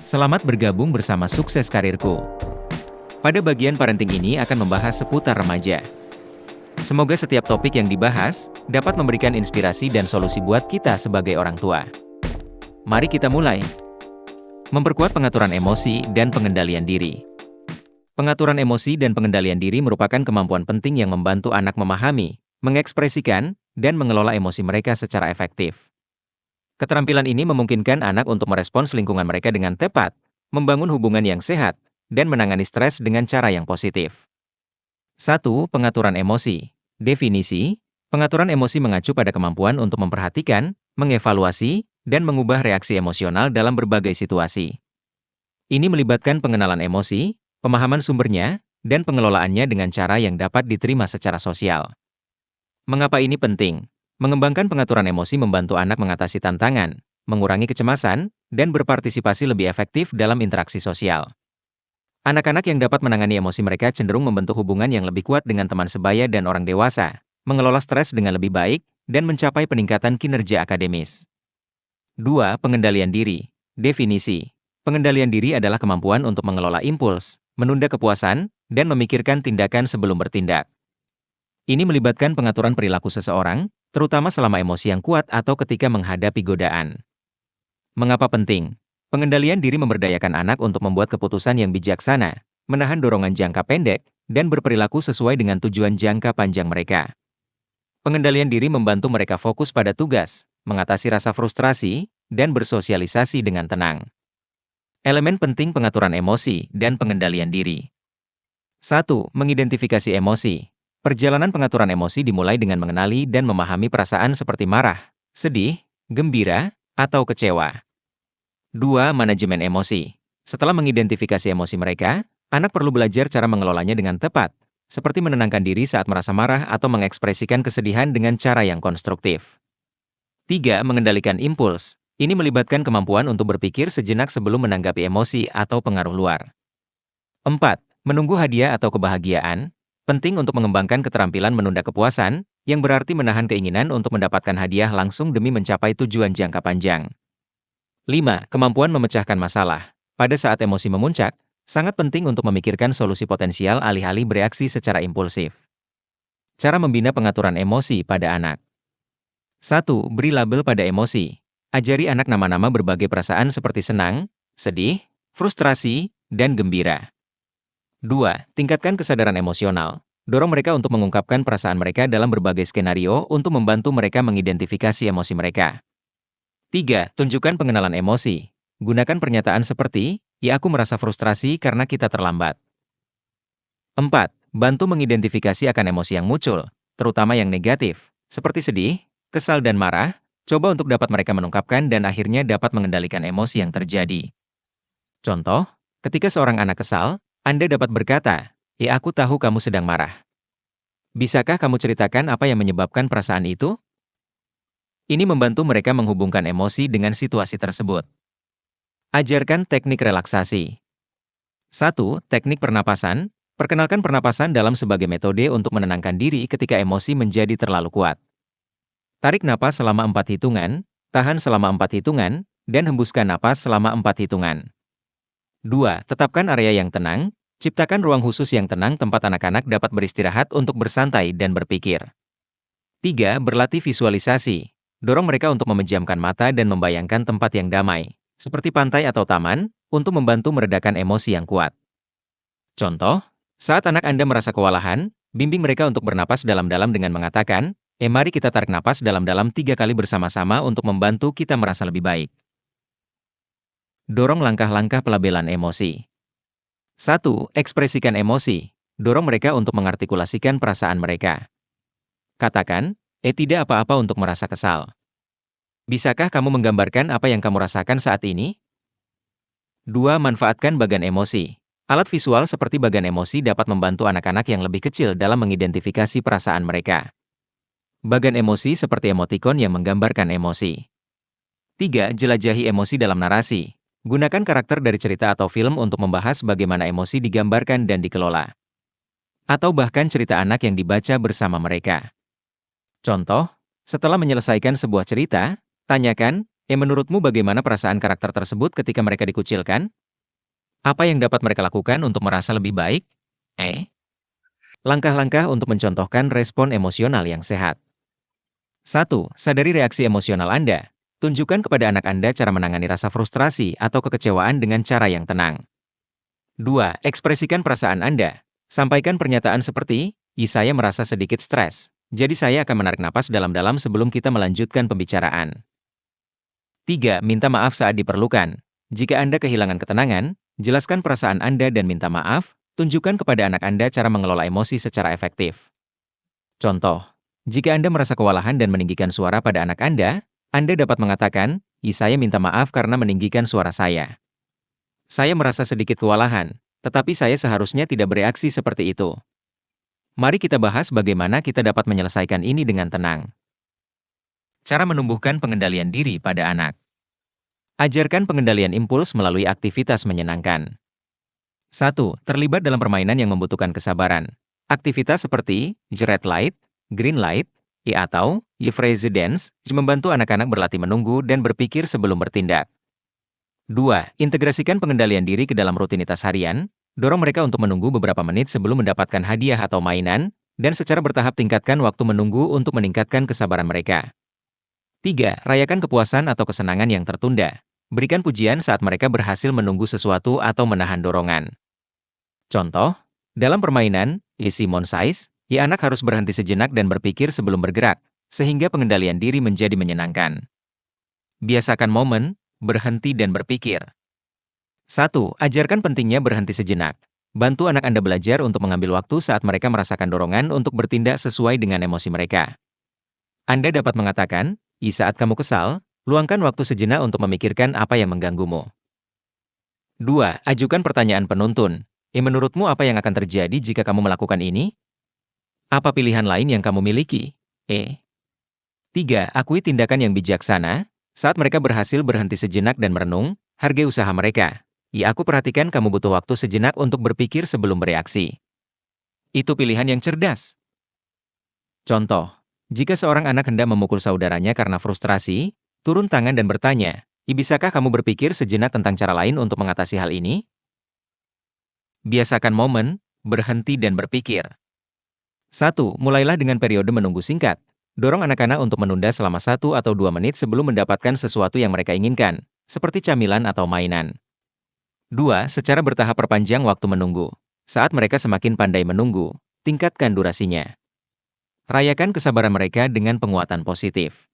Selamat bergabung bersama Sukses Karirku. Pada bagian parenting ini akan membahas seputar remaja. Semoga setiap topik yang dibahas dapat memberikan inspirasi dan solusi buat kita sebagai orang tua. Mari kita mulai. Memperkuat pengaturan emosi dan pengendalian diri. Pengaturan emosi dan pengendalian diri merupakan kemampuan penting yang membantu anak memahami, mengekspresikan, dan mengelola emosi mereka secara efektif. Keterampilan ini memungkinkan anak untuk merespons lingkungan mereka dengan tepat, membangun hubungan yang sehat, dan menangani stres dengan cara yang positif. 1. Pengaturan emosi. Definisi, pengaturan emosi mengacu pada kemampuan untuk memperhatikan, mengevaluasi, dan mengubah reaksi emosional dalam berbagai situasi. Ini melibatkan pengenalan emosi, pemahaman sumbernya, dan pengelolaannya dengan cara yang dapat diterima secara sosial. Mengapa ini penting? Mengembangkan pengaturan emosi membantu anak mengatasi tantangan, mengurangi kecemasan, dan berpartisipasi lebih efektif dalam interaksi sosial. Anak-anak yang dapat menangani emosi mereka cenderung membentuk hubungan yang lebih kuat dengan teman sebaya dan orang dewasa, mengelola stres dengan lebih baik, dan mencapai peningkatan kinerja akademis. 2. Pengendalian diri. Definisi. Pengendalian diri adalah kemampuan untuk mengelola impuls, menunda kepuasan, dan memikirkan tindakan sebelum bertindak. Ini melibatkan pengaturan perilaku seseorang, terutama selama emosi yang kuat atau ketika menghadapi godaan. Mengapa penting? Pengendalian diri memberdayakan anak untuk membuat keputusan yang bijaksana, menahan dorongan jangka pendek, dan berperilaku sesuai dengan tujuan jangka panjang mereka. Pengendalian diri membantu mereka fokus pada tugas, mengatasi rasa frustrasi, dan bersosialisasi dengan tenang. Elemen penting pengaturan emosi dan pengendalian diri. 1. Mengidentifikasi emosi. Perjalanan pengaturan emosi dimulai dengan mengenali dan memahami perasaan seperti marah, sedih, gembira, atau kecewa. 2. Manajemen emosi. Setelah mengidentifikasi emosi mereka, anak perlu belajar cara mengelolanya dengan tepat, seperti menenangkan diri saat merasa marah atau mengekspresikan kesedihan dengan cara yang konstruktif. 3. Mengendalikan impuls. Ini melibatkan kemampuan untuk berpikir sejenak sebelum menanggapi emosi atau pengaruh luar. 4. Menunggu hadiah atau kebahagiaan. Penting untuk mengembangkan keterampilan menunda kepuasan, yang berarti menahan keinginan untuk mendapatkan hadiah langsung demi mencapai tujuan jangka panjang. 5. Kemampuan memecahkan masalah. Pada saat emosi memuncak, sangat penting untuk memikirkan solusi potensial alih-alih bereaksi secara impulsif. Cara membina pengaturan emosi pada anak. 1. Beri label pada emosi. Ajari anak nama-nama berbagai perasaan seperti senang, sedih, frustrasi, dan gembira. 2. Tingkatkan kesadaran emosional. Dorong mereka untuk mengungkapkan perasaan mereka dalam berbagai skenario untuk membantu mereka mengidentifikasi emosi mereka. 3. Tunjukkan pengenalan emosi. Gunakan pernyataan seperti, "Ya, aku merasa frustrasi karena kita terlambat." 4. Bantu mengidentifikasi akan emosi yang muncul, terutama yang negatif, seperti sedih, kesal dan marah. Coba untuk dapat mereka menungkapkan dan akhirnya dapat mengendalikan emosi yang terjadi. Contoh, ketika seorang anak kesal, Anda dapat berkata, "Ya, aku tahu kamu sedang marah. Bisakah kamu ceritakan apa yang menyebabkan perasaan itu?" Ini membantu mereka menghubungkan emosi dengan situasi tersebut. Ajarkan teknik relaksasi. 1. Teknik pernapasan. Perkenalkan pernapasan dalam sebagai metode untuk menenangkan diri ketika emosi menjadi terlalu kuat. Tarik napas selama 4 hitungan, tahan selama 4 hitungan, dan hembuskan napas selama 4 hitungan. 2. Tetapkan area yang tenang. Ciptakan ruang khusus yang tenang tempat anak-anak dapat beristirahat untuk bersantai dan berpikir. 3. Berlatih visualisasi. Dorong mereka untuk memejamkan mata dan membayangkan tempat yang damai, seperti pantai atau taman, untuk membantu meredakan emosi yang kuat. Contoh, saat anak Anda merasa kewalahan, bimbing mereka untuk bernapas dalam-dalam dengan mengatakan, mari kita tarik napas dalam-dalam 3 kali bersama-sama untuk membantu kita merasa lebih baik." Dorong langkah-langkah pelabelan emosi. 1. Ekspresikan emosi. Dorong mereka untuk mengartikulasikan perasaan mereka. Katakan, tidak apa-apa untuk merasa kesal. Bisakah kamu menggambarkan apa yang kamu rasakan saat ini? 2. Manfaatkan bagan emosi. Alat visual seperti bagan emosi dapat membantu anak-anak yang lebih kecil dalam mengidentifikasi perasaan mereka. Bagan emosi seperti emotikon yang menggambarkan emosi. 3. Jelajahi emosi dalam narasi. Gunakan karakter dari cerita atau film untuk membahas bagaimana emosi digambarkan dan dikelola. Atau bahkan cerita anak yang dibaca bersama mereka. Contoh, setelah menyelesaikan sebuah cerita, tanyakan, Menurutmu bagaimana perasaan karakter tersebut ketika mereka dikucilkan? Apa yang dapat mereka lakukan untuk merasa lebih baik? Langkah-langkah untuk mencontohkan respon emosional yang sehat. 1. Sadari reaksi emosional Anda. Tunjukkan kepada anak Anda cara menangani rasa frustrasi atau kekecewaan dengan cara yang tenang. 2. Ekspresikan perasaan Anda. Sampaikan pernyataan seperti, saya merasa sedikit stres. Jadi saya akan menarik napas dalam-dalam sebelum kita melanjutkan pembicaraan. 3. Minta maaf saat diperlukan. Jika Anda kehilangan ketenangan, jelaskan perasaan Anda dan minta maaf. Tunjukkan kepada anak Anda cara mengelola emosi secara efektif. Contoh, jika Anda merasa kewalahan dan meninggikan suara pada anak Anda dapat mengatakan, saya minta maaf karena meninggikan suara saya. Saya merasa sedikit kewalahan, tetapi saya seharusnya tidak bereaksi seperti itu. Mari kita bahas bagaimana kita dapat menyelesaikan ini dengan tenang. Cara menumbuhkan pengendalian diri pada anak. Ajarkan pengendalian impuls melalui aktivitas menyenangkan. 1. Terlibat dalam permainan yang membutuhkan kesabaran. Aktivitas seperti red light, green light, atau phrase dance membantu anak-anak berlatih menunggu dan berpikir sebelum bertindak. 2. Integrasikan pengendalian diri ke dalam rutinitas harian. Dorong mereka untuk menunggu beberapa menit sebelum mendapatkan hadiah atau mainan, dan secara bertahap tingkatkan waktu menunggu untuk meningkatkan kesabaran mereka. 3. Rayakan kepuasan atau kesenangan yang tertunda. Berikan pujian saat mereka berhasil menunggu sesuatu atau menahan dorongan. Contoh, dalam permainan, Simon Says, anak harus berhenti sejenak dan berpikir sebelum bergerak, sehingga pengendalian diri menjadi menyenangkan. Biasakan momen, berhenti dan berpikir. 1. Ajarkan pentingnya berhenti sejenak. Bantu anak Anda belajar untuk mengambil waktu saat mereka merasakan dorongan untuk bertindak sesuai dengan emosi mereka. Anda dapat mengatakan, saat kamu kesal, luangkan waktu sejenak untuk memikirkan apa yang mengganggumu. 2. Ajukan pertanyaan penuntun. Menurutmu apa yang akan terjadi jika kamu melakukan ini? Apa pilihan lain yang kamu miliki? 3. Akui tindakan yang bijaksana. Saat mereka berhasil berhenti sejenak dan merenung, hargai usaha mereka. Aku perhatikan kamu butuh waktu sejenak untuk berpikir sebelum bereaksi. Itu pilihan yang cerdas. Contoh, jika seorang anak hendak memukul saudaranya karena frustrasi, turun tangan dan bertanya, bisakah kamu berpikir sejenak tentang cara lain untuk mengatasi hal ini? Biasakan momen, berhenti dan berpikir. 1. Mulailah dengan periode menunggu singkat. Dorong anak-anak untuk menunda selama 1 atau 2 menit sebelum mendapatkan sesuatu yang mereka inginkan, seperti camilan atau mainan. 2. Secara bertahap perpanjang waktu menunggu. Saat mereka semakin pandai menunggu, tingkatkan durasinya. Rayakan kesabaran mereka dengan penguatan positif.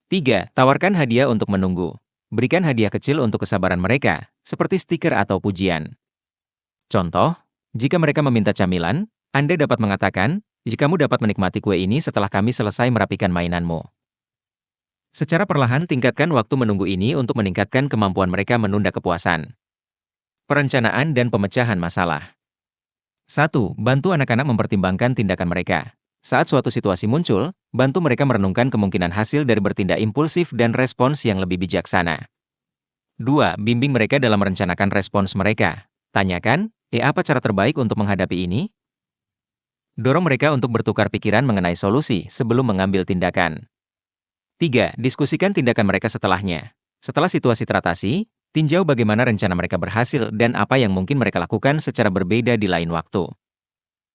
3. Tawarkan hadiah untuk menunggu. Berikan hadiah kecil untuk kesabaran mereka, seperti stiker atau pujian. Contoh, jika mereka meminta camilan, Anda dapat mengatakan, kamu dapat menikmati kue ini setelah kami selesai merapikan mainanmu. Secara perlahan tingkatkan waktu menunggu ini untuk meningkatkan kemampuan mereka menunda kepuasan. Perencanaan dan pemecahan masalah. 1. Bantu anak-anak mempertimbangkan tindakan mereka. Saat suatu situasi muncul, bantu mereka merenungkan kemungkinan hasil dari bertindak impulsif dan respons yang lebih bijaksana. 2. Bimbing mereka dalam merencanakan respons mereka. Tanyakan, apa cara terbaik untuk menghadapi ini? Dorong mereka untuk bertukar pikiran mengenai solusi sebelum mengambil tindakan. 3. Diskusikan tindakan mereka setelahnya. Setelah situasi teratasi, tinjau bagaimana rencana mereka berhasil dan apa yang mungkin mereka lakukan secara berbeda di lain waktu.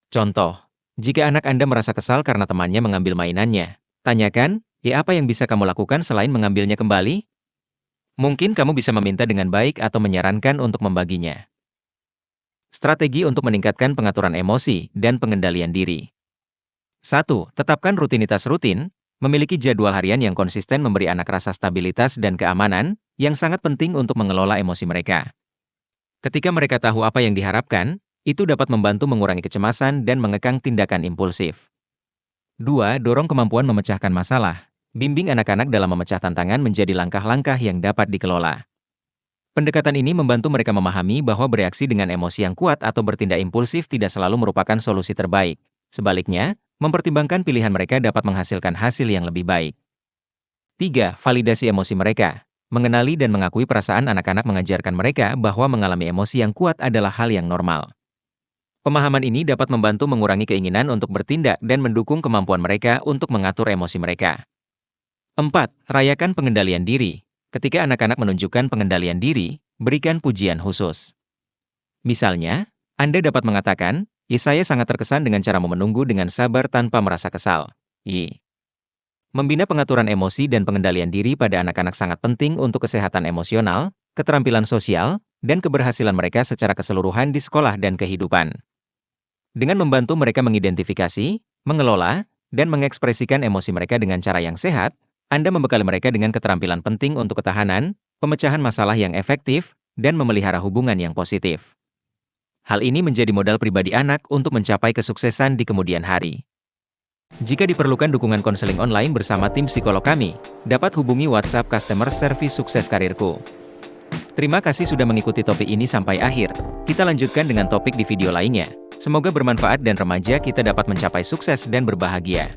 Contoh, jika anak Anda merasa kesal karena temannya mengambil mainannya, tanyakan, apa yang bisa kamu lakukan selain mengambilnya kembali? Mungkin kamu bisa meminta dengan baik atau menyarankan untuk membaginya. Strategi untuk meningkatkan pengaturan emosi dan pengendalian diri. 1. Tetapkan rutinitas rutin. Memiliki jadwal harian yang konsisten memberi anak rasa stabilitas dan keamanan, yang sangat penting untuk mengelola emosi mereka. Ketika mereka tahu apa yang diharapkan, itu dapat membantu mengurangi kecemasan dan mengekang tindakan impulsif. 2. Dorong kemampuan memecahkan masalah. Bimbing anak-anak dalam memecah tantangan menjadi langkah-langkah yang dapat dikelola. Pendekatan ini membantu mereka memahami bahwa bereaksi dengan emosi yang kuat atau bertindak impulsif tidak selalu merupakan solusi terbaik. Sebaliknya, mempertimbangkan pilihan mereka dapat menghasilkan hasil yang lebih baik. 3. Validasi emosi mereka. Mengenali dan mengakui perasaan anak-anak mengajarkan mereka bahwa mengalami emosi yang kuat adalah hal yang normal. Pemahaman ini dapat membantu mengurangi keinginan untuk bertindak dan mendukung kemampuan mereka untuk mengatur emosi mereka. 4. Rayakan pengendalian diri. Ketika anak-anak menunjukkan pengendalian diri, berikan pujian khusus. Misalnya, Anda dapat mengatakan, saya sangat terkesan dengan caramu menunggu dengan sabar tanpa merasa kesal. Membina pengaturan emosi dan pengendalian diri pada anak-anak sangat penting untuk kesehatan emosional, keterampilan sosial, dan keberhasilan mereka secara keseluruhan di sekolah dan kehidupan. Dengan membantu mereka mengidentifikasi, mengelola, dan mengekspresikan emosi mereka dengan cara yang sehat, Anda membekali mereka dengan keterampilan penting untuk ketahanan, pemecahan masalah yang efektif, dan memelihara hubungan yang positif. Hal ini menjadi modal pribadi anak untuk mencapai kesuksesan di kemudian hari. Jika diperlukan dukungan konseling online bersama tim psikolog kami, dapat hubungi WhatsApp Customer Service Sukses Karirku. Terima kasih sudah mengikuti topik ini sampai akhir. Kita lanjutkan dengan topik di video lainnya. Semoga bermanfaat dan remaja kita dapat mencapai sukses dan berbahagia.